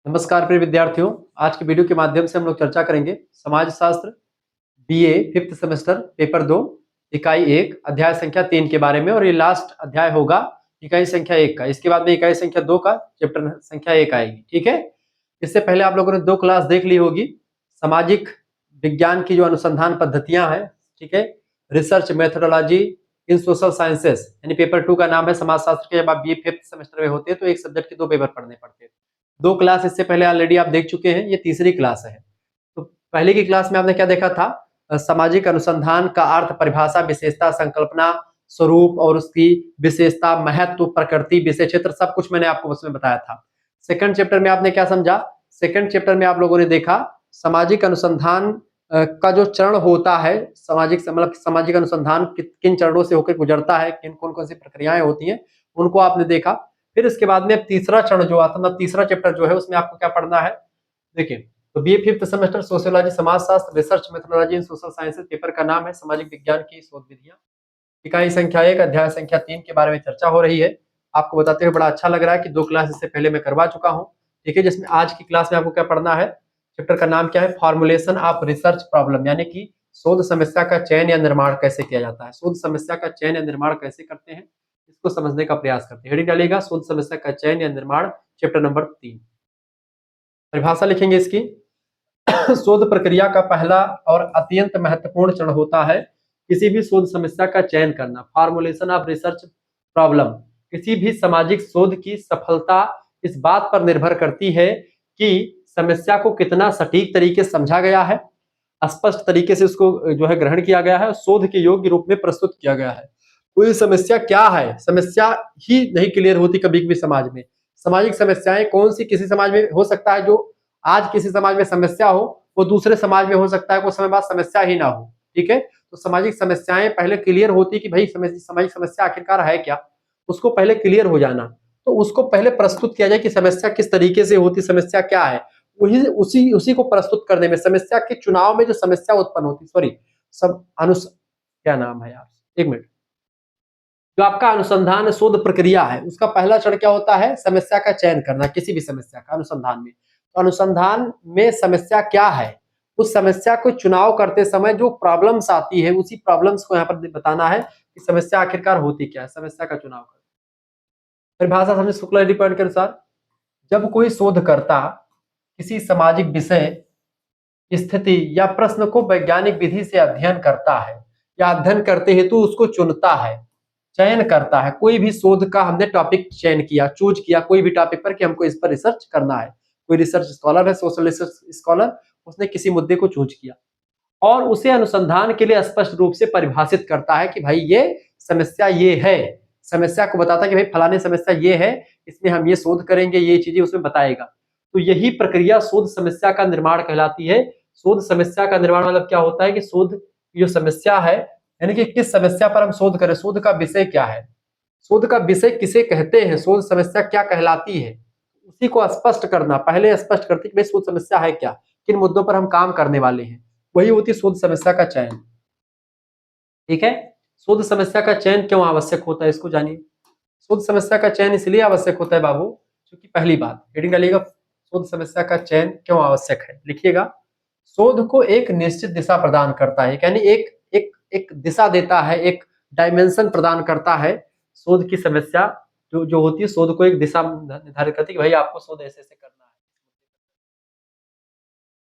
नमस्कार प्रिय विद्यार्थियों। आज के वीडियो के माध्यम से हम लोग चर्चा करेंगे समाजशास्त्र बीए 5th सेमेस्टर पेपर 2 इकाई 1 अध्याय संख्या 3 के बारे में। और ये लास्ट अध्याय होगा इकाई संख्या 1 का। इसके बाद में इकाई संख्या 2 का चैप्टर संख्या 1 आएगी। ठीक है, इससे पहले आप लोगों ने 2 क्लास देख ली होगी। सामाजिक विज्ञान की जो अनुसंधान पद्धतियां हैं, ठीक है, रिसर्च मेथोडोलॉजी इन सोशल साइंसेस, यानी पेपर 2 का नाम है समाजशास्त्र के। जब आप बीए 5th सेमेस्टर में होते हैं तो एक सब्जेक्ट के 2 पेपर पढ़ने पड़ते हैं। 2 क्लास इससे पहले ऑलरेडी आप देख चुके हैं, ये तीसरी क्लास है। तो पहले की क्लास में आपने क्या देखा था? सामाजिक अनुसंधान का अर्थ, परिभाषा, विशेषता, संकल्पना, स्वरूप और उसकी विशेषता, महत्व, प्रकृति, विषय क्षेत्र, सब कुछ मैंने आपको उसमें बताया था। सेकंड चैप्टर में आपने क्या समझा? सेकंड चैप्टर में आप लोगों ने देखा सामाजिक अनुसंधान का जो चरण होता है, सामाजिक अनुसंधान किन चरणों से होकर गुजरता है, किन कौन सी प्रक्रियाएं होती हैं, उनको आपने देखा। फिर इसके बाद में तीसरा चरण जो आता है, तीसरा चैप्टर जो है, उसमें आपको क्या पढ़ना है? देखिए, तो बीए 5th सेमेस्टर सोशियोलॉजी, समाजशास्त्र, रिसर्च मेथोडोलॉजी इन सोशल साइंसेस, पेपर का नाम है सामाजिक विज्ञान की शोध विधियां। इकाई संख्या 1 अध्याय संख्या 3 के बारे में चर्चा हो रही है। आपको बताते हुए बड़ा अच्छा लग रहा है कि 2 क्लास इससे पहले मैं करवा चुका हूँ। ठीक है, जिसमें आज की क्लास में आपको क्या पढ़ना है? चैप्टर का नाम क्या है? फॉर्मुलेशन ऑफ रिसर्च प्रॉब्लम, यानी कि शोध समस्या का चयन या निर्माण कैसे किया जाता है। शोध समस्या का चयन या निर्माण कैसे करते हैं, इसको समझने का प्रयास करते हैं। हेडिंग डालिएगा शोध समस्या का चयन या निर्माण, चैप्टर नंबर 3। परिभाषा लिखेंगे इसकी। शोध प्रक्रिया का पहला और अत्यंत महत्वपूर्ण चरण होता है किसी भी शोध समस्या का चयन करना। फॉर्मुलेशन ऑफ रिसर्च प्रॉब्लम, किसी भी सामाजिक शोध की सफलता इस बात पर निर्भर करती है कि समस्या को कितना सटीक तरीके से समझा गया है, स्पष्ट तरीके से उसको जो है ग्रहण किया गया है, शोध के योग्य रूप में प्रस्तुत किया गया है। कोई समस्या क्या है, समस्या ही नहीं क्लियर होती कभी कभी समाज में। सामाजिक समस्याएं कौन सी किसी समाज में हो सकता है, जो आज किसी समाज में समस्या हो वो दूसरे समाज में हो सकता है कुछ समय बाद समस्या ही ना हो। ठीक है, तो सामाजिक समस्याएं पहले क्लियर होती कि भाई सामाजिक समस्या आखिरकार है क्या, उसको पहले क्लियर हो जाना। तो उसको पहले प्रस्तुत किया जाए कि समस्या किस तरीके से होती, समस्या क्या है, वही उसी को प्रस्तुत करने में, समस्या के चुनाव में जो समस्या उत्पन्न होती, सॉरी सब क्या नाम है यार, एक मिनट, जो आपका अनुसंधान शोध प्रक्रिया है उसका पहला चरण क्या होता है? समस्या का चयन करना। किसी भी समस्या का अनुसंधान में, तो अनुसंधान में समस्या क्या है, उस समस्या को चुनाव करते समय जो प्रॉब्लम्स आती है, उसी प्रॉब्लम्स को यहाँ पर बताना है कि समस्या आखिरकार होती क्या है, समस्या का चुनाव कर। परिभाषा समझे शुक्ला एडी पॉइंट के अनुसार, जब कोई शोधकर्ता किसी सामाजिक विषय, स्थिति या प्रश्न को वैज्ञानिक विधि से अध्ययन करता है या अध्ययन करते हेतु उसको चुनता है, चयन करता है। कोई भी शोध का हमने टॉपिक चयन किया, चूज किया कोई भी टॉपिक पर कि हमको इस पर रिसर्च करना है। कोई रिसर्च स्कॉलर है, सोशल रिसर्च स्कॉलर, उसने किसी मुद्दे को चूज किया और उसे अनुसंधान के लिए स्पष्ट रूप से परिभाषित करता है कि भाई ये समस्या ये है, समस्या को बताता है कि भाई फलाने समस्या ये है, इसमें हम ये शोध करेंगे, ये चीजें उसमें बताएगा। तो यही प्रक्रिया शोध समस्या का निर्माण कहलाती है। शोध समस्या का निर्माण मतलब क्या होता है कि शोध जो समस्या है, यानी कि किस समस्या पर हम शोध करें, शोध का विषय क्या है, शोध का विषय किसे कहते हैं, शोध समस्या क्या कहलाती है, उसी को स्पष्ट करना। पहले स्पष्ट करती कि भाई शोध समस्या है क्या, किन मुद्दों पर हम काम करने वाले हैं, वही होती शोध समस्या का चयन। ठीक है, शोध समस्या का चयन क्यों आवश्यक होता है, इसको जानिए। शोध समस्या का चयन इसलिए आवश्यक होता है बाबू, क्योंकि पहली बात, हेडिंग डालिएगा शोध समस्या का चयन क्यों आवश्यक है, लिखिएगा। शोध को एक निश्चित दिशा प्रदान करता है, यानी एक एक एक दिशा देता है, एक डायमेंशन प्रदान करता है। शोध की समस्या जो होती है, शोध को एक दिशा निर्धारित करती है कि भाई आपको शोध ऐसे ऐसे करना है।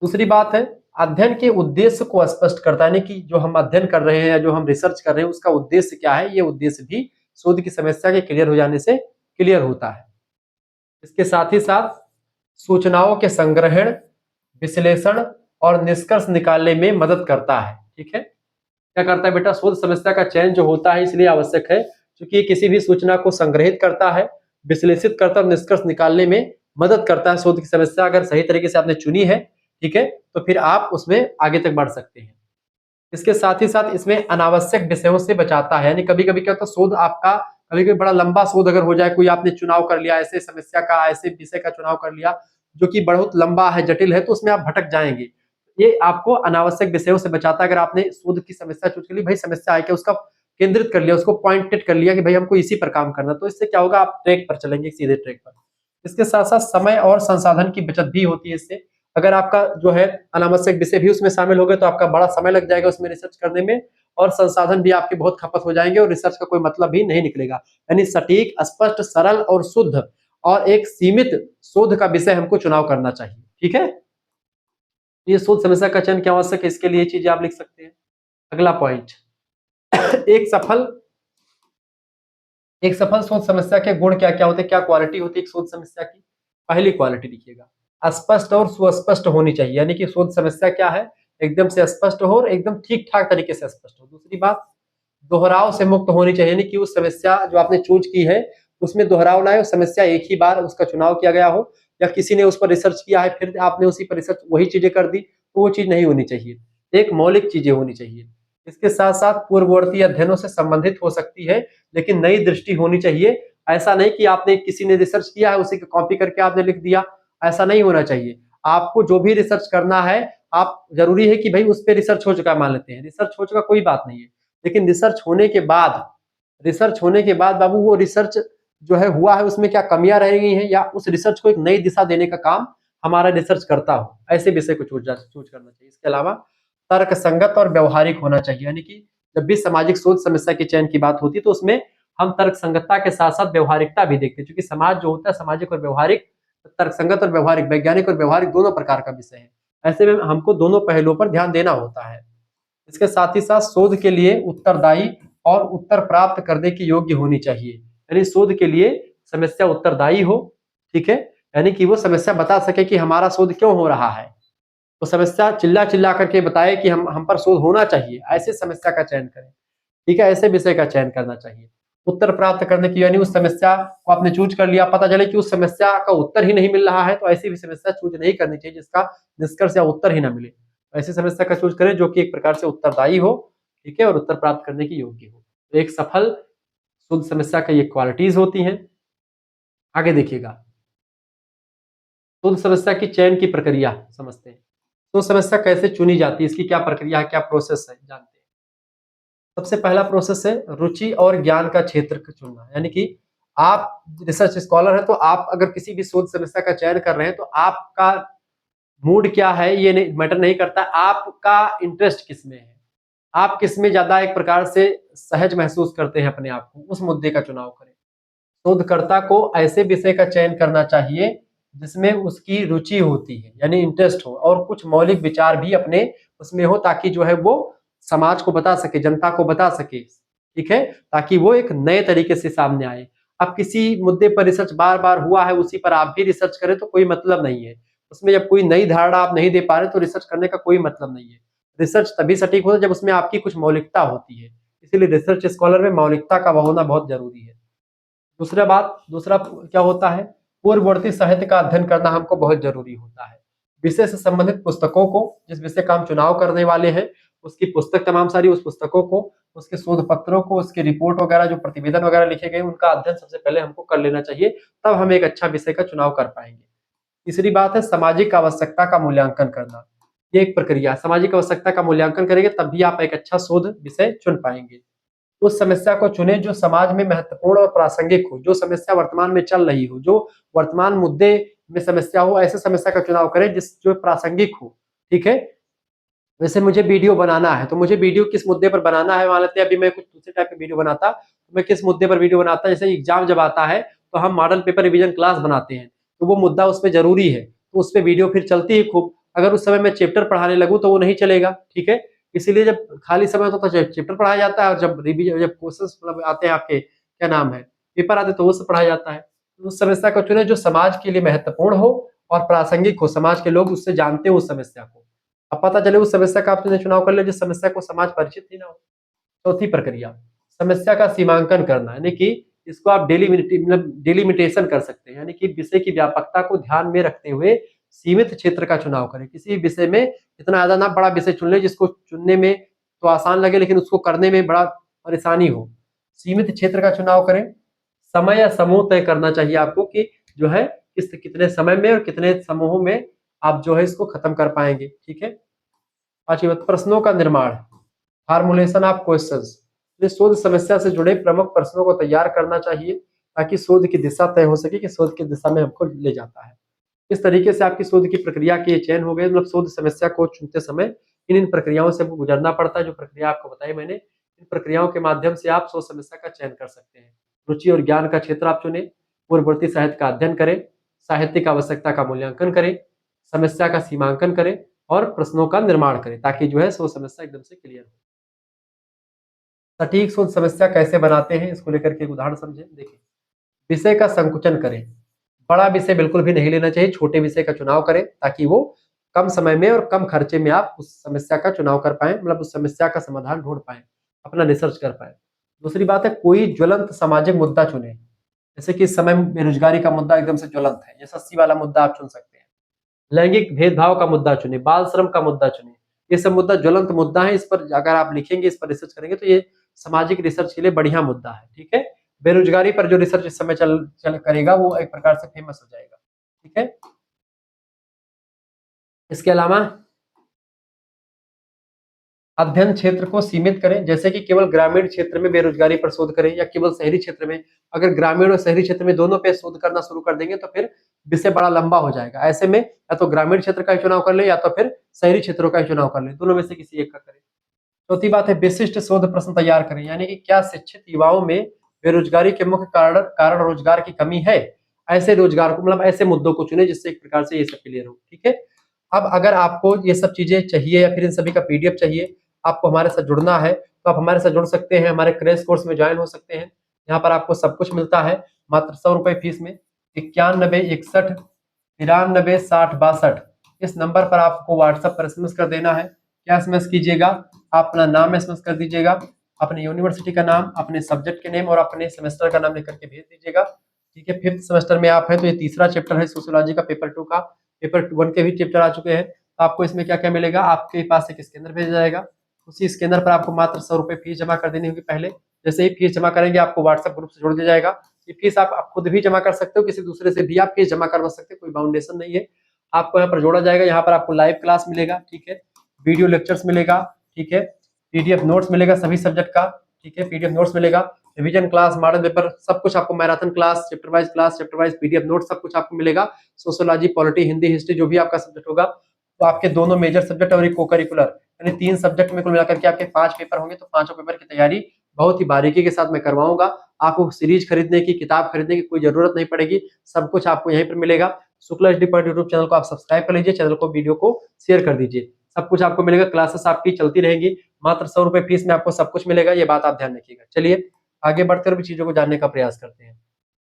दूसरी बात है, अध्ययन के उद्देश्य को स्पष्ट करता है, यानी कि जो हम अध्ययन कर रहे हैं या जो हम रिसर्च कर रहे हैं उसका उद्देश्य क्या है, ये उद्देश्य भी शोध की समस्या के क्लियर हो जाने से क्लियर होता है। इसके साथ ही साथ सूचनाओं के संग्रहण, विश्लेषण और निष्कर्ष निकालने में मदद करता है। ठीक है, क्या करता है बेटा, शोध समस्या का चयन जो होता है इसलिए आवश्यक है क्योंकि ये किसी भी सूचना को संग्रहित करता है, विश्लेषित करता है और निष्कर्ष निकालने में मदद करता है। शोध की समस्या अगर सही तरीके से आपने चुनी है, ठीक है, तो फिर आप उसमें आगे तक बढ़ सकते हैं। इसके साथ ही साथ इसमें अनावश्यक विषयों से बचाता है, यानी कभी कभी क्या होता है, शोध आपका कभी कभी बड़ा लंबा शोध अगर हो जाए, कोई आपने चुनाव कर लिया, ऐसे समस्या का, ऐसे विषय का चुनाव कर लिया जो कि बहुत लंबा है, जटिल है, तो उसमें आप भटक जाएंगे। ये आपको अनावश्यक विषयों से बचाता है। अगर आपने शोध की समस्या चूज कर ली, भाई समस्या है क्या, उसका केंद्रित कर लिया, उसको पॉइंटेड कर लिया कि भाई हमको इसी पर काम करना, तो इससे क्या होगा, आप ट्रैक पर चलेंगे, सीधे ट्रैक पर। इसके साथ साथ समय और संसाधन की बचत भी होती है इससे। अगर आपका जो है अनावश्यक विषय भी उसमें शामिल हो गए तो आपका बड़ा समय लग जाएगा उसमें रिसर्च करने में, और संसाधन भी आपके बहुत खपत हो जाएंगे और रिसर्च का कोई मतलब भी नहीं निकलेगा। यानी सटीक, स्पष्ट, सरल और शुद्ध और एक सीमित शोध का विषय हमको चुनाव करना चाहिए। ठीक है, ये शोध समस्या का चयन क्या आवश्यक है, इसके लिए चीजें आप लिख सकते हैं। अगला पॉइंट एक सफल शोध समस्या के गुण क्या क्या होते हैं, क्या क्वालिटी होती है एक शोध समस्या की। पहली क्वालिटी लिखिएगा, स्पष्ट और सुस्पष्ट होनी चाहिए। यानी कि शोध समस्या क्या है, एकदम से स्पष्ट हो और एकदम ठीक ठाक तरीके से स्पष्ट हो। दूसरी बात, दोहराव से मुक्त होनी चाहिए। यानी कि उस समस्या जो आपने चूज की है उसमें दोहराव ना हो, समस्या एक ही बार उसका चुनाव किया गया हो, या किसी ने उस पर रिसर्च किया है फिर आपने उसी पर रिसर्च वही चीजें कर दी, तो वो चीज नहीं होनी चाहिए। एक मौलिक चीजें होनी चाहिए। इसके साथ साथ पूर्ववर्ती अध्ययनों से संबंधित हो सकती है, लेकिन नई दृष्टि होनी चाहिए। ऐसा नहीं कि आपने किसी ने रिसर्च किया है उसी को कॉपी करके आपने लिख दिया, ऐसा नहीं होना चाहिए। आपको जो भी रिसर्च करना है, आप जरूरी है कि भाई उस पर रिसर्च हो चुका है, मान लेते हैं रिसर्च हो चुका कोई बात नहीं है, लेकिन रिसर्च होने के बाद बाबू वो रिसर्च जो है हुआ है उसमें क्या कमियां रह गई हैं, या उस रिसर्च को एक नई दिशा देने का काम हमारा रिसर्च करता हो, ऐसे विषय को चूज करना चाहिए। इसके अलावा तर्क संगत और व्यवहारिक होना चाहिए। यानी कि जब भी सामाजिक शोध समस्या के चयन की बात होती है तो उसमें हम तर्क संगतता के साथ साथ व्यवहारिकता भी देखते हैं, क्योंकि समाज जो होता है सामाजिक और व्यवहारिक, तर्क संगत और व्यवहारिक, वैज्ञानिक और व्यवहारिक दोनों प्रकार का विषय है। ऐसे में हमको दोनों पहलुओं पर ध्यान देना होता है। इसके साथ ही साथ शोध के लिए उत्तरदायी और उत्तर प्राप्त करने की योग्य होनी चाहिए। यानी शोध के लिए समस्या उत्तरदायी हो, ठीक है, यानी कि वो समस्या बता सके कि हमारा शोध क्यों हो रहा है, तो समस्या चिल्ला चिल्ला करके बताए कि हम पर शोध होना चाहिए, ऐसे समस्या का चयन करें। ठीक है, ऐसे विषय का चयन करना चाहिए। उत्तर प्राप्त करने की, यानी उस समस्या को आपने चूज कर लिया, पता चले कि उस समस्या का उत्तर ही नहीं मिल रहा है, तो ऐसी भी समस्या चूज नहीं करनी चाहिए जिसका निष्कर्ष या उत्तर ही ना मिले। ऐसी समस्या का चूज करें जो कि एक प्रकार से उत्तरदायी हो, ठीक है, और उत्तर प्राप्त करने की योग्य हो। तो एक सफल शोध समस्या का ये क्वालिटीज होती हैं। आगे देखिएगा, शोध समस्या की चयन की प्रक्रिया समझते हैं। तो समस्या कैसे चुनी जाती है, इसकी क्या प्रक्रिया है, क्या प्रोसेस है, जानते हैं। सबसे पहला प्रोसेस है रुचि और ज्ञान का क्षेत्र चुनना। यानी कि आप रिसर्च स्कॉलर हैं तो आप अगर किसी भी शोध समस्या का चयन कर रहे हैं तो आपका मूड क्या है ये नहीं मैटर नहीं करता, आपका इंटरेस्ट किसमें है, आप किसमें ज्यादा एक प्रकार से सहज महसूस करते हैं अपने आप को, उस मुद्दे का चुनाव करें। शोधकर्ता को ऐसे विषय का चयन करना चाहिए जिसमें उसकी रुचि होती है, यानी इंटरेस्ट हो, और कुछ मौलिक विचार भी अपने उसमें हो, ताकि जो है वो समाज को बता सके, जनता को बता सके, ठीक है, ताकि वो एक नए तरीके से सामने आए। अब किसी मुद्दे पर रिसर्च बार बार हुआ है, उसी पर आप भी रिसर्च करें तो कोई मतलब नहीं है उसमें। जब कोई नई धारणा आप नहीं दे पा रहे तो रिसर्च करने का कोई मतलब नहीं है। रिसर्च तभी सटीक होता है जब उसमें आपकी कुछ मौलिकता होती है, इसीलिए रिसर्च स्कॉलर में मौलिकता का होना बहुत जरूरी है। दूसरा क्या होता है, पूर्ववर्ती साहित्य का अध्ययन करना हमको बहुत जरूरी होता है। विषय से संबंधित पुस्तकों को, जिस विषय का हम चुनाव करने वाले हैं उसकी पुस्तक तमाम सारी, उस पुस्तकों को, उसके शोध पत्रों को, उसके रिपोर्ट वगैरह जो प्रतिवेदन वगैरह लिखे गए उनका अध्ययन सबसे पहले हमको कर लेना चाहिए, तब हम एक अच्छा विषय का चुनाव कर पाएंगे। तीसरी बात है सामाजिक आवश्यकता का मूल्यांकन करना। ये एक प्रक्रिया, सामाजिक आवश्यकता का मूल्यांकन करेंगे तब भी आप एक अच्छा शोध विषय चुन पाएंगे। उस समस्या को चुने जो समाज में महत्वपूर्ण और प्रासंगिक हो, जो समस्या वर्तमान में चल रही हो, जो वर्तमान मुद्दे में समस्या हो, ऐसे समस्या का चुनाव करें जो प्रासंगिक हो। ठीक है, वैसे मुझे वीडियो बनाना है तो मुझे वीडियो किस मुद्दे पर बनाना है, मान लेते हैं अभी मैं कुछ दूसरे टाइप की वीडियो बनाता तो मैं किस मुद्दे पर वीडियो बनाता, जैसे एग्जाम जब आता है तो हम मॉडल पेपर रिवीजन क्लास बनाते हैं, तो वो मुद्दा उसमें जरूरी है तो उस पर वीडियो फिर चलती है खूब। अगर उस समय मैं चैप्टर पढ़ाने लगूँ तो वो नहीं चलेगा, ठीक है। इसीलिए जब खाली समय होता है तो चैप्टर पढ़ाया जाता है, और जब रिवीजन, जब क्वेश्चन आते हैं आपके क्या नाम है पेपर आते तो वो सब पढ़ाया जाता है। तो उस समस्या को चुने जो समाज के लिए महत्वपूर्ण हो और प्रासंगिक हो, समाज के लोग उससे जानते हो उस समस्या को। अब पता चले उस समस्या का आपने चुनाव कर लिया जिस समस्या को समाज परिचित ही ना हो। चौथी प्रक्रिया, समस्या का सीमांकन करना, यानी कि इसको आप डिलिमिटेशन कर सकते हैं, यानी कि विषय की व्यापकता को ध्यान में रखते हुए सीमित क्षेत्र का चुनाव करें। किसी विषय में इतना ज्यादा ना बड़ा विषय चुन ले जिसको चुनने में तो आसान लगे लेकिन उसको करने में बड़ा परेशानी हो। सीमित क्षेत्र का चुनाव करें। समय या समूह तय करना चाहिए आपको कि जो है कितने समय में और कितने समूहों में आप जो है इसको खत्म कर पाएंगे, ठीक है। पांचवी बात, प्रश्नों का निर्माण, फार्मुलेशन ऑफ क्वेश्चंस। शोध समस्या से जुड़े प्रमुख प्रश्नों को तैयार करना चाहिए ताकि शोध की दिशा तय हो सके कि शोध की दिशा में हमको ले जाता है। इस तरीके से आपकी शोध की प्रक्रिया के ये चयन हो गए। मतलब शोध समस्या को चुनते समय इन प्रक्रियाओं से हमको गुजरना पड़ता है। जो प्रक्रिया आपको बताई मैंने, इन प्रक्रियाओं के माध्यम से आप शोध समस्या का चयन कर सकते हैं। रुचि और ज्ञान का क्षेत्र आप चुने, पूर्ववर्ती साहित्य का अध्ययन करें, साहित्यिक आवश्यकता का मूल्यांकन करें, समस्या का सीमांकन करें और प्रश्नों का निर्माण करें, ताकि जो है शोध समस्या एकदम से क्लियर हो। सटीक शोध समस्या कैसे बनाते हैं, इसको लेकर के एक उदाहरण समझें। देखिए, विषय का संकुचन करें। बड़ा विषय बिल्कुल भी नहीं लेना चाहिए, छोटे विषय का चुनाव करें ताकि वो कम समय में और कम खर्चे में आप उस समस्या का चुनाव कर पाएँ, मतलब उस समस्या का समाधान ढूँढ पाएँ, अपना रिसर्च कर पाएँ। दूसरी बात है, कोई ज्वलंत सामाजिक मुद्दा चुनें। जैसे कि इस समय बेरोजगारी का मुद्दा एकदम से ज्वलंत है, एसएससी वाला मुद्दा आप चुन सकते हैं। लैंगिक भेदभाव का मुद्दा चुने, बाल श्रम का मुद्दा चुने। ये सब मुद्दा ज्वलंत मुद्दा है, इस पर अगर आप लिखेंगे, इस पर रिसर्च करेंगे तो ये सामाजिक रिसर्च के लिए बढ़िया मुद्दा है। ठीक है, बेरोजगारी पर जो रिसर्च इस समय चल करेगा वो एक प्रकार से फेमस हो जाएगा। ठीक है, इसके अलावा अध्ययन क्षेत्र को सीमित करें, जैसे कि केवल ग्रामीण क्षेत्र में बेरोजगारी पर शोध करें या केवल शहरी क्षेत्र में। अगर ग्रामीण और शहरी क्षेत्र में दोनों पे शोध करना शुरू कर देंगे तो फिर विषय बड़ा लंबा हो जाएगा। ऐसे में या तो ग्रामीण क्षेत्र का ही चुनाव कर ले या तो फिर शहरी क्षेत्रों का ही चुनाव कर ले, दोनों में से किसी एक का करें। चौथी बात है, विशिष्ट शोध प्रश्न तैयार करें, यानी कि क्या शिक्षित युवाओं में बेरोजगारी के मुख्य कारण रोजगार की कमी है। ऐसे रोजगार को, मतलब ऐसे मुद्दों को चुने जिससे एक प्रकार से ये सब क्लियर हो। ठीक है, अब अगर आपको ये सब चीजें चाहिए या फिर इन सभी का पीडीएफ चाहिए, आपको हमारे साथ जुड़ना है तो आप हमारे साथ जुड़ सकते हैं, हमारे क्रैश कोर्स में ज्वाइन हो सकते हैं। यहाँ पर आपको सब कुछ मिलता है मात्र 100 रुपए फीस में। 9161 93 60 62 इस नंबर पर आपको व्हाट्सएप पर एसएमएस कर देना है। क्या एसएमएस कीजिएगा, आप अपना नाम एसएमएस कर दीजिएगा, अपने यूनिवर्सिटी का नाम, अपने सब्जेक्ट के नेम और अपने सेमेस्टर का नाम लेकर के भेज दीजिएगा। ठीक है, 5th सेमेस्टर में आप हैं तो ये तीसरा चैप्टर है सोशियोलॉजी का, पेपर 2 का। पेपर 1 के भी चैप्टर आ चुके हैं। तो आपको इसमें क्या क्या मिलेगा, आपके पास एक स्कैनर भेजा जाएगा, उसी स्कैनर पर आपको मात्र 100 रुपए फीस जमा कर देनी होगी पहले। जैसे ही फीस जमा करेंगे आपको व्हाट्सएप ग्रुप से जोड़ दिया जाएगा। ये फीस आप खुद भी जमा कर सकते हो, किसी दूसरे से भी आप फीस जमा करवा सकते हो, कोई बाउंडेशन नहीं है। आपको यहाँ पर जोड़ा जाएगा, यहाँ पर आपको लाइव क्लास मिलेगा, ठीक है, वीडियो लेक्चर्स मिलेगा, ठीक है, पीडीएफ नोट्स मिलेगा सभी सब्जेक्ट का, ठीक है, पीडीएफ नोट्स मिलेगा, रिवीजन क्लास, मॉडल पेपर, सब कुछ आपको, marathon class, chapter wise PDF note, सब कुछ आपको मिलेगा। सोशियोलॉजी, पॉलिटी, हिंदी, हिस्ट्री, जो भी आपका सब्जेक्ट होगा, तो आपके दोनों मेजर सब्जेक्ट और एक को करिकुलर, यानी 3 सब्जेक्ट में कुल मिलाकर के आपके 5 पेपर होंगे। तो पांचों पेपर की तैयारी बहुत ही बारीकी के साथ मैं करवाऊंगा। आपको सीरीज खरीदने की, किताब खरीदने की कोई जरूरत नहीं पड़ेगी, सब कुछ आपको यहीं पर मिलेगा। Shukla HD point YouTube channel को आप सब्सक्राइब कर लीजिए, चैनल को, वीडियो को शेयर कर दीजिए, सब कुछ आपको मिलेगा। क्लासेस आपकी चलती रहेगी, मात्र 100 रुपए फीस में आपको सब कुछ मिलेगा, ये बात आप ध्यान रखिएगा। चलिए आगे बढ़कर भी चीजों को जानने का प्रयास करते हैं।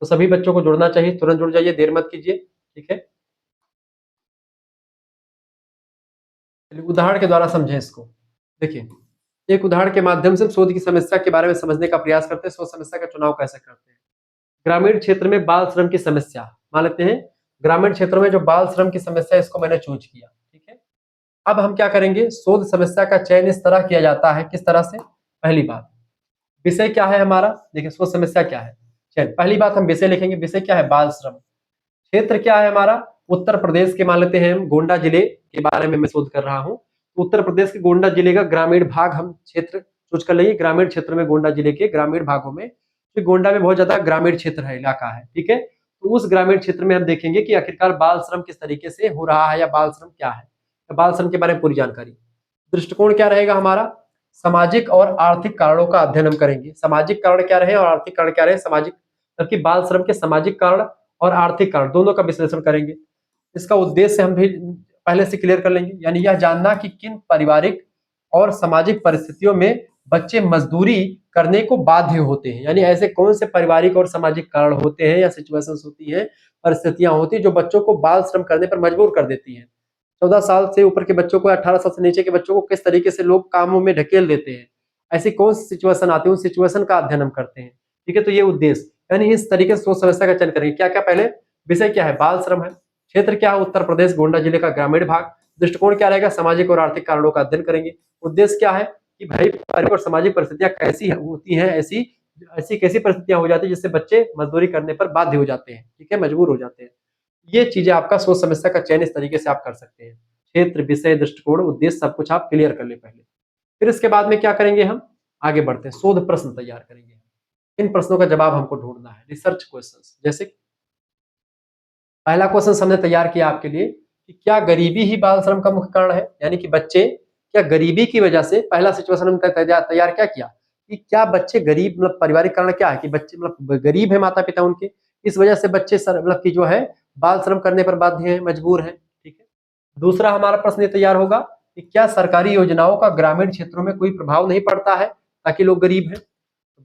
तो सभी बच्चों को जुड़ना चाहिए, तुरंत जुड़ जाइए, देर मत कीजिए। ठीक है, उदाहरण के द्वारा समझें इसको। देखिए, एक उदाहरण के माध्यम से शोध की समस्या के बारे में समझने का प्रयास करते हैं, शोध समस्या का चुनाव कैसे करते हैं। ग्रामीण क्षेत्र में बाल श्रम की समस्या, मान लेते हैं ग्रामीण क्षेत्रों में जो बाल श्रम की समस्या है, इसको मैंने चूज किया। ठीक है, अब हम क्या करेंगे, शोध समस्या का चयन इस तरह किया जाता है, किस तरह से। पहली बात, विषय क्या है हमारा, देखिए शोध समस्या क्या है, चलिए पहली बात हम विषय लिखेंगे। विषय क्या है, बाल श्रम। क्षेत्र क्या है हमारा, उत्तर प्रदेश के, मान लेते हैं हम गोंडा जिले के बारे में मैं शोध कर रहा हूं। उत्तर प्रदेश के गोंडा जिले का ग्रामीण भाग हम क्षेत्र चूज कर लेंगे। ग्रामीण क्षेत्र में, गोंडा जिले के ग्रामीण भागों में, तो गोंडा में बहुत ज्यादा ग्रामीण क्षेत्र है, इलाका है। ठीक है, तो उस ग्रामीण क्षेत्र में हम देखेंगे कि आखिरकार बाल श्रम किस तरीके से हो रहा है, या बाल श्रम क्या है, या बाल श्रम के बारे में पूरी जानकारी। दृष्टिकोण क्या रहेगा हमारा, सामाजिक और आर्थिक कारणों का अध्ययन हम करेंगे। सामाजिक कारण क्या रहे और आर्थिक कारण क्या रहे, सामाजिक, जबकि बाल श्रम के सामाजिक कारण और आर्थिक कारण दोनों का विश्लेषण करेंगे। इसका उद्देश्य हम भी पहले से क्लियर कर लेंगे, यानी यह जानना कि किन पारिवारिक और सामाजिक परिस्थितियों में बच्चे मजदूरी करने को बाध्य होते हैं, यानी ऐसे कौन से पारिवारिक और सामाजिक कारण होते हैं या सिचुएशंस होती हैं, परिस्थितियां होती हैं जो बच्चों को बाल श्रम करने पर मजबूर कर देती हैं। 14 साल से ऊपर के बच्चों को, 18 साल से नीचे के बच्चों को किस तरीके से लोग कामों में ढकेल देते हैं, ऐसी कौन सी सिचुएशन आती है, उस सिचुएशन का अध्ययन हम करते हैं। ठीक है, तो ये उद्देश्य, यानी इस तरीके से सोच समस्या का चयन करेंगे। क्या क्या, पहले विषय क्या है, बाल श्रम है। क्षेत्र क्या है, उत्तर प्रदेश गोंडा जिले का ग्रामीण भाग। दृष्टिकोण क्या रहेगा, सामाजिक और आर्थिक कारणों का अध्ययन करेंगे। उद्देश्य क्या है कि भाई पारिवारिक और सामाजिक परिस्थितियां कैसी होती हैं, ऐसी ऐसी कैसी परिस्थितियां हो जाती है जिससे बच्चे मजदूरी करने पर बाध्य हो जाते हैं, ठीक है, मजबूर हो जाते हैं। ये चीजें आपका सोच समस्या का चयन इस तरीके से आप कर सकते हैं। क्षेत्र, विषय, दृष्टिकोण, उद्देश्य, सब कुछ आप क्लियर कर ले पहले। फिर इसके बाद में क्या करेंगे, हम आगे बढ़ते हैं, शोध प्रश्न तैयार करेंगे। इन प्रश्नों का जवाब हमको ढूंढना है, रिसर्च क्वेश्चंस। जैसे पहला क्वेश्चन हमने तैयार किया आपके लिए कि क्या गरीबी ही बाल श्रम का मुख्य कारण है, यानी कि बच्चे क्या गरीबी की वजह से, पहला सिचुएशन हमने तैयार क्या किया कि क्या बच्चे गरीब, मतलब पारिवारिक कारण क्या है कि बच्चे मतलब गरीब है माता पिता उनके, इस वजह से बच्चे मतलब की जो है बाल श्रम करने पर बाध्य है, मजबूर है। ठीक है। दूसरा हमारा प्रश्न ये तैयार होगा कि क्या सरकारी योजनाओं का ग्रामीण क्षेत्रों में कोई प्रभाव नहीं पड़ता है ताकि लोग गरीब हैं।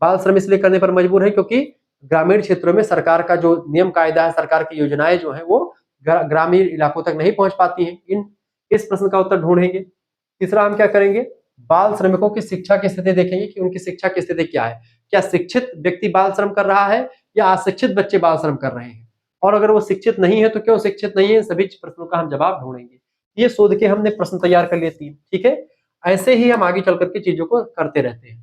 बाल श्रम इसलिए करने पर मजबूर है क्योंकि ग्रामीण क्षेत्रों में सरकार का जो नियम कायदा है, सरकार की योजनाएं जो है वो ग्रामीण इलाकों तक नहीं पहुंच पाती हैं। इस प्रश्न का उत्तर ढूंढेंगे। तीसरा हम क्या करेंगे, बाल श्रमिकों की शिक्षा की स्थिति देखेंगे कि उनकी शिक्षा की स्थिति क्या है, क्या शिक्षित व्यक्ति बाल श्रम कर रहा है या अशिक्षित बच्चे बाल श्रम कर रहे हैं, और अगर वो शिक्षित नहीं है तो क्यों शिक्षित नहीं है, सभी प्रश्नों का हम जवाब ढूंढेंगे। ये शोध के हमने प्रश्न तैयार कर लिए 3। ठीक है। ऐसे ही हम आगे चल करके चीजों को करते रहते हैं।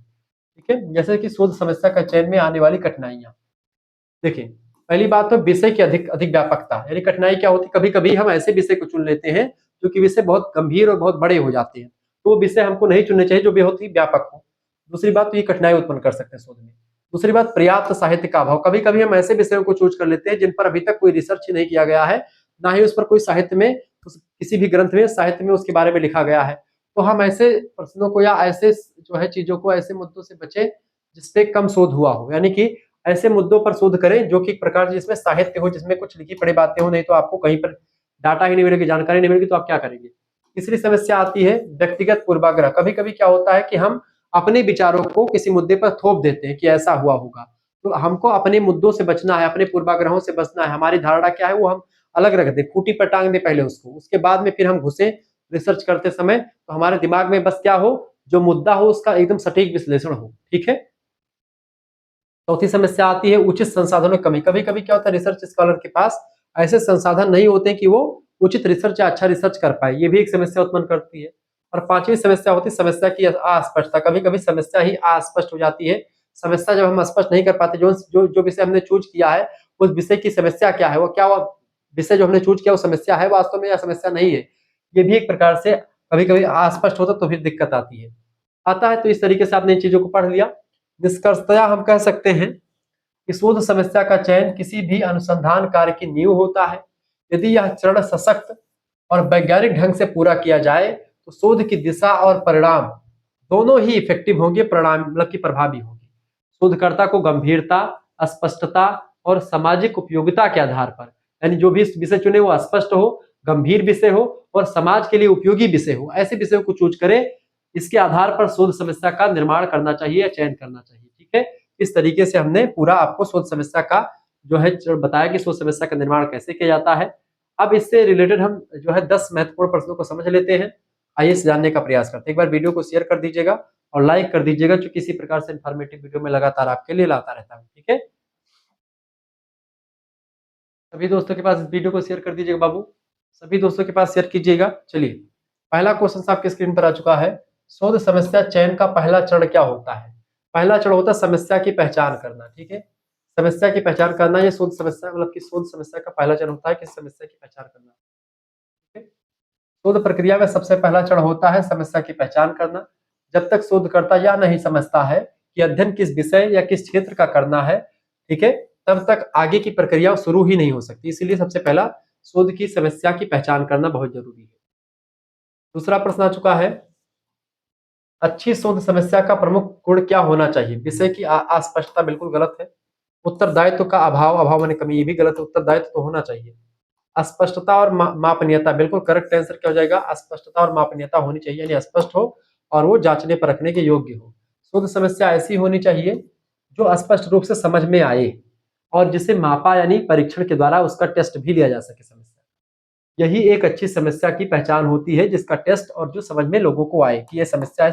ठीक है। जैसे कि शोध समस्या का चयन में आने वाली कठिनाइयां। देखिए, पहली बात तो विषय की अधिक अधिक व्यापकता, यानी कठिनाई क्या होती है, कभी कभी हम ऐसे विषय को चुन लेते हैं जो कि विषय बहुत गंभीर और बहुत बड़े हो जाते हैं, तो वो विषय हमको नहीं चुनने चाहिए जो बहुत ही व्यापक हो। दूसरी बात तो ये कठिनाई उत्पन्न कर सकते हैं शोध में। दूसरी बात, पर्याप्त साहित्य का अभाव, कभी कभी हम ऐसे विषयों को चूज कर लेते हैं जिन पर अभी तक कोई रिसर्च ही नहीं किया गया है, ना ही उस पर कोई साहित्य में, किसी भी ग्रंथ में साहित्य में उसके बारे में लिखा गया है। तो हम ऐसे प्रश्नों को या ऐसे जो है चीजों को, ऐसे मुद्दों से बचे जिसपे कम शोध हुआ हो, यानी कि ऐसे मुद्दों पर शोध करें जो कि एक प्रकार जिसमें साहित्य हो, जिसमें कुछ लिखी पढ़ी बातें हो, नहीं तो आपको कहीं पर डाटा ही नहीं मिलेगी, जानकारी नहीं मिलेगी, तो आप क्या करेंगे। तीसरी समस्या आती है व्यक्तिगत पूर्वाग्रह। कभी कभी क्या होता है कि हम अपने विचारों को किसी मुद्दे पर थोप देते हैं कि ऐसा हुआ होगा, तो हमको अपने मुद्दों से बचना है, अपने पूर्वाग्रहों से बचना है। हमारी धारणा क्या है वो हम अलग रख दें, खूंटी पर टांग दें पहले उसको, उसके बाद में फिर हम घुसे रिसर्च करते समय, तो हमारे दिमाग में बस क्या हो, जो मुद्दा हो उसका एकदम सटीक विश्लेषण हो। ठीक है। चौथी समस्या आती है उचित संसाधनों की कमी। कभी कभी क्या होता है, रिसर्च स्कॉलर के पास ऐसे संसाधन नहीं होते कि वो उचित रिसर्च या अच्छा रिसर्च कर पाए, ये भी एक समस्या उत्पन्न करती है। और पांचवी समस्या होती है समस्या की अस्पष्टता। कभी कभी समस्या ही अस्पष्ट हो जाती है। समस्या जब हम स्पष्ट नहीं कर पाते, जो जो जो विषय हमने चूज किया है उस विषय की समस्या क्या है, वो क्या, वो विषय जो हमने चूज किया वो समस्या है वास्तव में या समस्या नहीं है, ये भी एक प्रकार से कभी कभी अस्पष्ट होता, तो फिर दिक्कत आती है, आता है। तो इस तरीके से आपने इन चीजों को पढ़ लिया। निष्कर्षतया हम कह सकते हैं कि शोध समस्या का चयन किसी भी अनुसंधान कार्य की नींव होता है। यदि यह चरण सशक्त और वैज्ञानिक ढंग से पूरा किया जाए तो शोध की दिशा और परिणाम दोनों ही इफेक्टिव होंगे, परिणाम मतलब की प्रभावी होंगे। शोधकर्ता को गंभीरता, स्पष्टता और सामाजिक उपयोगिता के आधार पर, यानी जो भी विषय चुने वो स्पष्ट हो, गंभीर विषय हो और समाज के लिए उपयोगी विषय हो, ऐसे विषयों को चूज करें। इसके आधार पर शोध समस्या का निर्माण करना चाहिए या चयन करना चाहिए। ठीक है। इस तरीके से हमने पूरा आपको शोध समस्या का जो है बताया कि शोध समस्या का निर्माण कैसे किया जाता है। अब इससे रिलेटेड हम जो है 10 महत्वपूर्ण प्रश्नों को समझ लेते हैं। आइए इसे जानने का प्रयास करते हैं। एक बार वीडियो को शेयर कर दीजिएगा और लाइक कर दीजिएगा, जो किसी प्रकार से इन्फॉर्मेटिव वीडियो में लगातार आपके लिए लाता रहता हूँ। ठीक है। सभी दोस्तों के पास इस वीडियो को शेयर कर दीजिएगा बाबू, सभी दोस्तों के पास शेयर कीजिएगा। चलिए, पहला क्वेश्चन आपके स्क्रीन पर आ चुका है। शोध समस्या चयन का पहला चरण क्या होता है। पहला चरण होता है समस्या की पहचान करना। ठीक है। समस्या की पहचान करना, ये शोध समस्या मतलब कि शोध समस्या का पहला चरण होता है कि समस्या की पहचान करना। ठीक है? शोध प्रक्रिया में सबसे पहला चरण होता है समस्या की पहचान करना। जब तक शोधकर्ता यह नहीं समझता है कि अध्ययन किस विषय या किस क्षेत्र का करना है, ठीक है, तब तक आगे की प्रक्रिया शुरू ही नहीं हो सकती। इसीलिए सबसे पहला शोध की समस्या की पहचान करना बहुत जरूरी है। दूसरा प्रश्न आ चुका है, अच्छी शोध समस्या का प्रमुख गुण क्या होना चाहिए। विषय की अस्पष्टता बिल्कुल गलत है। उत्तरदायित्व का अभाव, अभाव माने कमी, ये भी गलत है। उत्तरदायित्व तो होना चाहिए। अस्पष्टता और मापनीयता, बिल्कुल करेक्ट आंसर क्या हो जाएगा, स्पष्टता और मापनीयता होनी चाहिए, यानी स्पष्ट हो और वो जांचने परखने के योग्य हो। शोध समस्या ऐसी होनी चाहिए जो स्पष्ट रूप से समझ में आए और जिसे मापा यानी परीक्षण के द्वारा उसका टेस्ट भी लिया जा सके समस्या। यही एक अच्छी समस्या की पहचान होती है, जिसका टेस्ट और जो समझ में लोगों को आए कि ये समस्या है,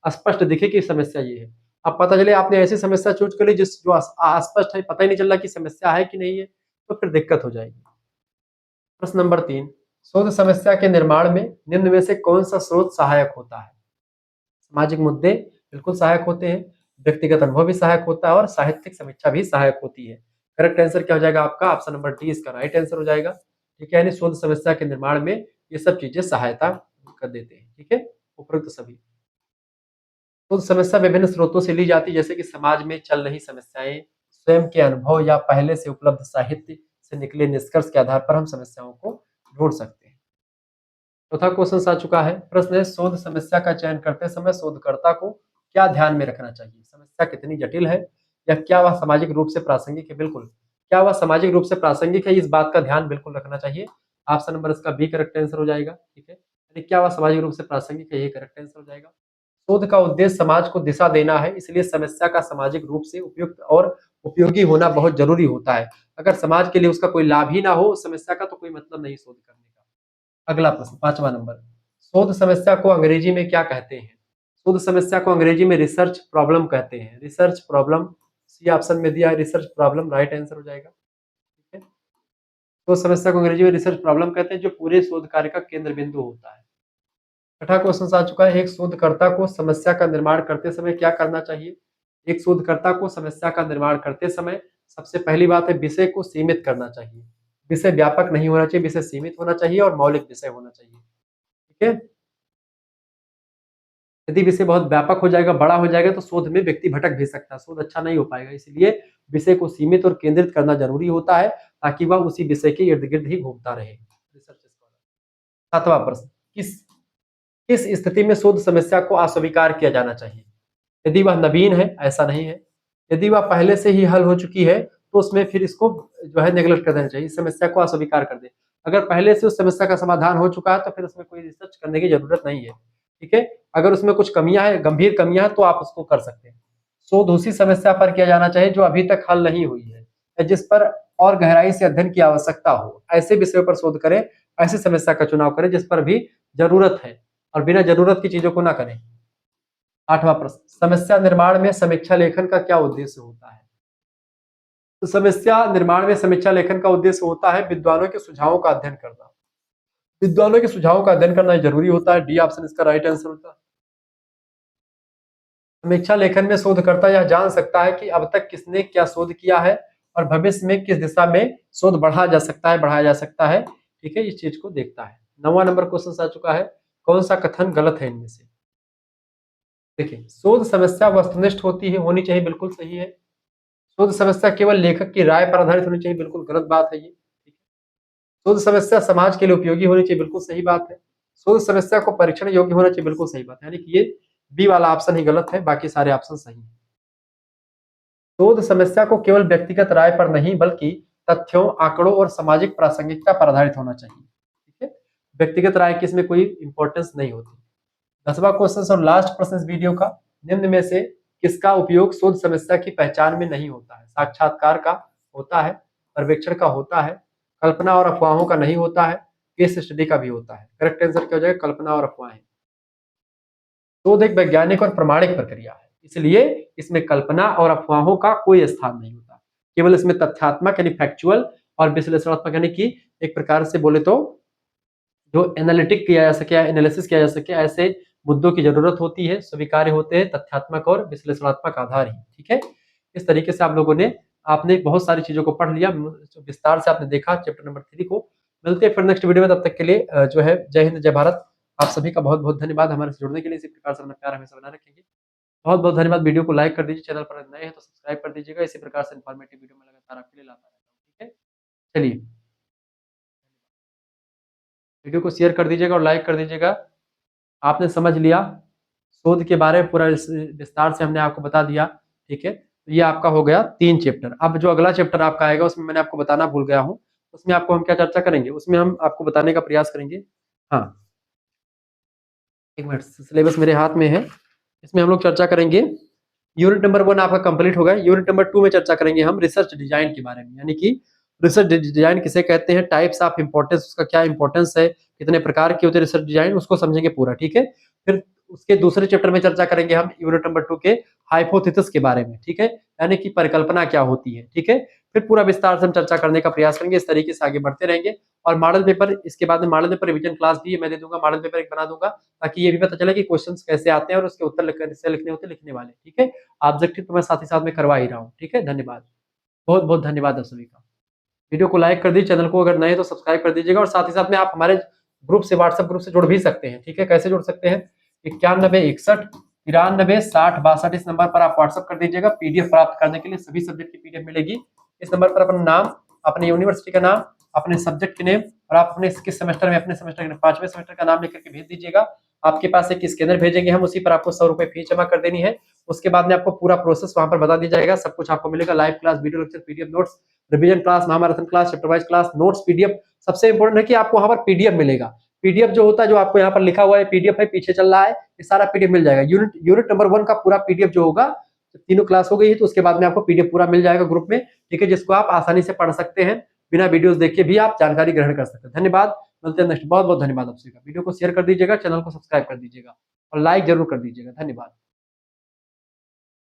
स्पष्ट दिखे कि समस्या ये है। अब पता चले आपने ऐसी समस्या चूज कर ली जिस जो अस्पष्ट है, पता ही नहीं चल रहा कि समस्या है कि नहीं है, तो फिर दिक्कत हो जाएगी। प्रश्न नंबर 3, शोध समस्या के निर्माण में निम्न में से कौन सा स्रोत सहायक होता है। सामाजिक मुद्दे बिल्कुल सहायक होते हैं, व्यक्तिगत अनुभव भी सहायक होता है और साहित्यिक समीक्षा भी सहायक होती है। करेक्ट आंसर क्या हो जाएगा आपका, ऑप्शन नंबर डी इसका राइट आंसर हो जाएगा। ठीक है, यानी शोध समस्या के निर्माण में ये सब चीजें सहायता कर देते हैं। ठीक है, उपरोक्त सभी। शोध समस्या विभिन्न स्रोतों से ली जाती है, जैसे कि समाज में चल रही समस्याएं, स्वयं के अनुभव या पहले से उपलब्ध साहित्य से निकले निष्कर्ष के आधार पर हम समस्याओं को ढूंढ सकते हैं। चौथा क्वेश्चन आ चुका है। प्रश्न है, शोध समस्या का चयन करते समय शोधकर्ता को क्या ध्यान में रखना चाहिए? समस्या कितनी जटिल है या क्या वह सामाजिक रूप से प्रासंगिक है? बिल्कुल, क्या वह सामाजिक रूप से प्रासंगिक है, इस बात का ध्यान बिल्कुल रखना चाहिए। ऑप्शन नंबर इसका बी करेक्ट आंसर हो जाएगा। ठीक है, यानी क्या वह सामाजिक रूप से प्रासंगिक है, ये करेक्ट आंसर हो जाएगा। शोध का उद्देश्य समाज को दिशा देना है, इसलिए समस्या का सामाजिक रूप से उपयुक्त और उपयोगी होना बहुत जरूरी होता है। अगर समाज के लिए उसका कोई लाभ ही ना हो, उस समस्या का तो कोई मतलब नहीं शोध करने का। अगला प्रश्न 5वां नंबर, शोध समस्या को अंग्रेजी में क्या कहते हैं? शोध समस्या को अंग्रेजी में रिसर्च प्रॉब्लम कहते हैं। रिसर्च प्रॉब्लम, सी ऑप्शन में दिया है रिसर्च प्रॉब्लम, राइट आंसर हो जाएगा। ठीक है, तो समस्या को अंग्रेजी में रिसर्च प्रॉब्लम कहते हैं, जो पूरे शोध कार्य का केंद्र बिंदु होता है। छठा क्वेश्चन आ चुका है, एक शोधकर्ता को समस्या का निर्माण करते समय क्या करना चाहिए? एक शोधकर्ता को समस्या का निर्माण करते समय सबसे पहली बात है, विषय को सीमित करना चाहिए। विषय व्यापक नहीं होना चाहिए, विषय सीमित होना चाहिए और मौलिक विषय होना चाहिए। ठीक है, यदि विषय बहुत व्यापक हो जाएगा, बड़ा हो जाएगा, तो शोध में व्यक्ति भटक भी सकता है, शोध अच्छा नहीं हो पाएगा। इसलिए विषय को सीमित और केंद्रित करना जरूरी होता है, ताकि वह उसी विषय के इर्द गिर्द ही घूमता रहे। सातवां प्रश्न, किस किस स्थिति में शोध समस्या को अस्वीकार किया जाना चाहिए? यदि वह नवीन है, ऐसा नहीं है। यदि वह पहले से ही हल हो चुकी है, तो उसमें फिर इसको जो है नेग्लेक्ट कर देना चाहिए, इस समस्या को अस्वीकार कर दे। अगर पहले से उस समस्या का समाधान हो चुका है, तो फिर उसमें कोई रिसर्च करने की जरूरत नहीं है। ठीक है, अगर उसमें कुछ कमियां हैं, गंभीर कमियां हैं, तो आप उसको कर सकते हैं। शोध उसी समस्या पर किया जाना चाहिए जो अभी तक हल नहीं हुई है या जिस पर और गहराई से अध्ययन की आवश्यकता हो। ऐसे विषयों पर शोध करें, ऐसी समस्या का चुनाव करें जिस पर भी जरूरत है, और बिना जरूरत की चीजों को ना करें। आठवां प्रश्न, समस्या निर्माण में समीक्षा लेखन का क्या उद्देश्य होता है? तो समस्या निर्माण में समीक्षा लेखन का उद्देश्य होता है विद्वानों के सुझावों का अध्ययन करना। विद्वानों के सुझावों का अध्ययन करना जरूरी होता है। डी ऑप्शन इसका राइट आंसर होता है। समीक्षा लेखन में शोधकर्ता यह जान सकता है कि अब तक किसने क्या शोध किया है और भविष्य में किस दिशा में शोध बढ़ाया जा सकता है, बढ़ाया जा सकता है। ठीक है, इस चीज को देखता है। 9वां नंबर क्वेश्चन आ चुका है, कौन सा कथन गलत है इनमें से? देखिए, शोध समस्या वस्तुनिष्ठ होती है, होनी चाहिए, बिल्कुल सही है। शोध समस्या केवल लेखक की राय पर आधारित होनी चाहिए, बिल्कुल गलत बात है ये। शोध समस्या समाज के लिए उपयोगी होनी चाहिए, बिल्कुल सही बात है। शोध समस्या को परीक्षण योग्य होना चाहिए, बिल्कुल सही बात है। यानी कि ये बी वाला ऑप्शन ही गलत है, बाकी सारे ऑप्शन सही है। शोध समस्या को केवल व्यक्तिगत राय पर नहीं, बल्कि तथ्यों, आंकड़ों और सामाजिक प्रासंगिकता पर आधारित होना चाहिए। ठीक है, व्यक्तिगत राय की इसमें कोई इंपॉर्टेंस नहीं होती। 10वां क्वेश्चन और लास्ट प्रश्न इस वीडियो का, निम्न में से किसका उपयोग शोध समस्या की पहचान में नहीं होता है? साक्षात्कार का होता है, सर्वेक्षण का होता है, कल्पना और अफवाहों का नहीं होता है, केस स्टडी का भी होता है। करेक्ट आंसर क्या हो जाएगा? कल्पना और अफवाहें। शोध एक वैज्ञानिक और प्रमाणिक प्रक्रिया है, इसलिए इसमें कल्पना और अफवाहों का कोई स्थान नहीं होता। केवल इसमें तथ्यात्मक यानी फैक्चुअल और विश्लेषणात्मक यानी कि एक प्रकार से बोले तो जो एनालिटिक किया जा सके, एनालिसिस किया जा सके, ऐसे मुद्दों की जरूरत होती है। स्वीकार्य होते हैं तथ्यात्मक और विश्लेषणात्मक आधार ही। ठीक है, इस तरीके से आप लोगों ने आपने बहुत सारी चीजों को पढ़ लिया, विस्तार से आपने देखा चैप्टर नंबर 3 को। मिलते हैं फिर नेक्स्ट वीडियो में, तब तक के लिए जो है जय हिंद, जय भारत। आप सभी का बहुत बहुत धन्यवाद हमारे से जुड़ने के लिए। इसी प्रकार से अपना प्यार हमेशा बना रखेंगे। बहुत बहुत धन्यवाद। वीडियो को लाइक कर दीजिए, चैनल पर नए हैं तो सब्सक्राइब कर दीजिएगा। इसी प्रकार से इन्फॉर्मेटिव वीडियो में लगातार आपके लिए लाता रहता हूँ। ठीक है, चलिए वीडियो को शेयर कर दीजिएगा और लाइक कर दीजिएगा। आपने समझ लिया शोध के बारे में पूरा विस्तार से हमने आपको बता दिया। ठीक है, तो ये आपका हो गया 3 चैप्टर। अब जो अगला चैप्टर आपका आएगा उसमें मैंने आपको बताना भूल गया हूँ, उसमें आपको हम क्या चर्चा करेंगे, उसमें हम आपको बताने का प्रयास करेंगे। हाँ, एक मिनट, सिलेबस मेरे हाथ में है, इसमें हम लोग चर्चा करेंगे। यूनिट नंबर 1 आपका कंप्लीट होगा। यूनिट नंबर 2 में चर्चा करेंगे हम रिसर्च डिजाइन के बारे में, यानी कि रिसर्च डिजाइन किसे कहते हैं, टाइप्स ऑफ इंपॉर्टेंस, उसका क्या इंपॉर्टेंस है, कितने प्रकार के होते हैं रिसर्च डिजाइन, उसको समझेंगे पूरा। ठीक है, फिर उसके दूसरे चैप्टर में चर्चा करेंगे हम यूनिट नंबर 2 के हाइपोथेसिस के बारे में। ठीक है, यानी कि परिकल्पना क्या होती है। ठीक है, फिर पूरा विस्तार से हम चर्चा करने का प्रयास करेंगे। इस तरीके से आगे बढ़ते रहेंगे। और मॉडल पेपर, इसके बाद में मॉडल पेपर रिवीजन क्लास भी मैं दे दूंगा, मॉडल पेपर एक बना दूंगा, ताकि ये भी पता चले कि क्वेश्चंस कैसे आते हैं और उसके उत्तर कैसे लिखने होते हैं, लिखने वाले। ठीक है, ऑब्जेक्टिव तो मैं साथ ही साथ में करवा ही रहा हूँ। ठीक है, धन्यवाद, बहुत बहुत धन्यवाद आप सभी का। वीडियो को लाइक कर दीजिए, चैनल को अगर नए तो सब्सक्राइब कर दीजिएगा, और साथ ही साथ में आप हमारे ग्रुप से, व्हाट्सएप ग्रुप से जुड़ भी सकते हैं। ठीक है, कैसे जुड़ सकते हैं? 9161 936062 इस नंबर पर आप व्हाट्सअप कर दीजिएगा। पीडीएफ प्राप्त करने के लिए सभी सब्जेक्ट की पीडीएफ मिलेगी। इस नंबर पर अपना नाम, अपने यूनिवर्सिटी का नाम, अपने सब्जेक्ट के नेम और आप अपने किस सेमेस्टर में, अपने सेमेस्टर के 5वें सेमेस्टर का नाम लिख करके भेज दीजिएगा। आपके पास एक स्कैनर भेजेंगे हम, उसी पर आपको 100 रुपए फीस जमा कर देनी है। उसके बाद में आपको पूरा प्रोसेस वहां पर बता दिया जाएगा। सब कुछ आपको मिलेगा, live class, video lecture, PDF notes, revision class, महामाराथन class, chapter wise class, notes, PDF. सबसे इंपॉर्टेंट है कि आपको वहां पर पीडीएफ मिलेगा। पीडीएफ जो होता है, जो आपको यहाँ पर लिखा हुआ है पीडीएफ है, पीछे चल रहा है, ये सारा पीडीएफ मिल जाएगा। यूनिट नंबर 1 का पूरा पीडीएफ जो होगा, तीनों क्लास हो गई है तो उसके बाद में आपको पीडीएफ पूरा मिल जाएगा ग्रुप में, ठीक है, जिसको आप आसानी से पढ़ सकते हैं। बिना वीडियोस देखे भी आप जानकारी ग्रहण कर सकते हैं। धन्यवाद, मिलते हैं नेक्स्ट। बहुत बहुत धन्यवाद आप सभी का। वीडियो को शेयर कर दीजिएगा, चैनल को सब्सक्राइब कर दीजिएगा और लाइक जरूर कर दीजिएगा। धन्यवाद।